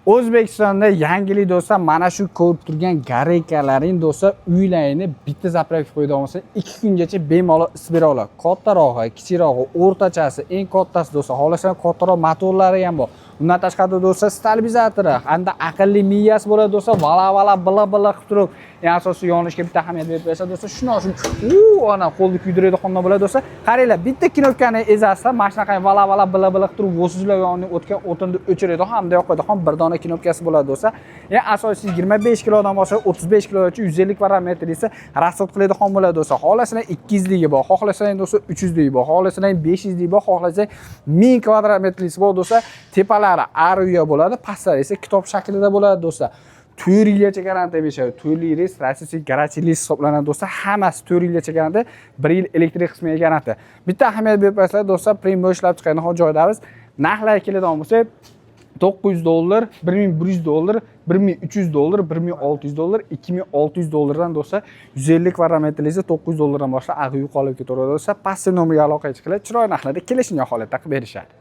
O'zbekistonda yangilik do'stlar, mana shu ko'rib turgan gareykalaring do'stlar, uylaringni bitta zapravka qo'yib olmasa 2 kungacha bemalol isib bera oladi. Kattarog'i, kichikroqi, o'rtachasi, eng kattasi do'stlar, xohlasangiz kattaroq motorlari ham bor. Undan tashqari do'stlar, stabilizatori, hamda aqlli miyasi bo'ladi do'stlar, vala bila qilib turib, eng asosiy yonishga bitta ahamiyat berib bersa do'stlar, shuni ana qo'lni kuydiradigan xonada bo'ladi do'stlar. Qaranglar, bitta knopkani ezasizlar, mana shunaqa vala bila qilib turib, o'sizlar yonib o'tgan o'tinni o'chiradi, hamda yoqadi ham bir dona knopkasi bo'ladi do'stlar. Eng asosiy 25 kilodan boshlab 35 kilogacha 150 parametr esa rasxod qiladigan bo'ladi do'stlar. Xohlasangiz 200 ligi bor, xohlasangiz do'stlar 300 ligi bor, xohlasangiz 500 ligi bor, xohlasangiz 1000 kvadratmetrlisi bor do'stlar. Tepalari aruya bo'ladi, pastlari esa kitob shaklida bo'ladi do'stlar. 4 yilgacha garantiya berishadi. 4 yil registratsiya garantiyali hisoblanadi do'stlar. Hammasi 4 yilgacha garantiya, 1 yil elektrik qismiga garantiya. Bitta ahamiyat berib qo'yasizlar do'stlar, Primo ishlab chiqargan joydamiz. Narxlar keladigan bo'lsa, $900, $1100, $1300, $1600, $2600 do'stlar. 150 kvadratmetrli esa $900 dan boshlab ag'i yuqoriga ketaveradi do'stlar. Passiv nomerga aloqa qilib, chiroyli narxlarda kelishgan holatda qilib berishadi.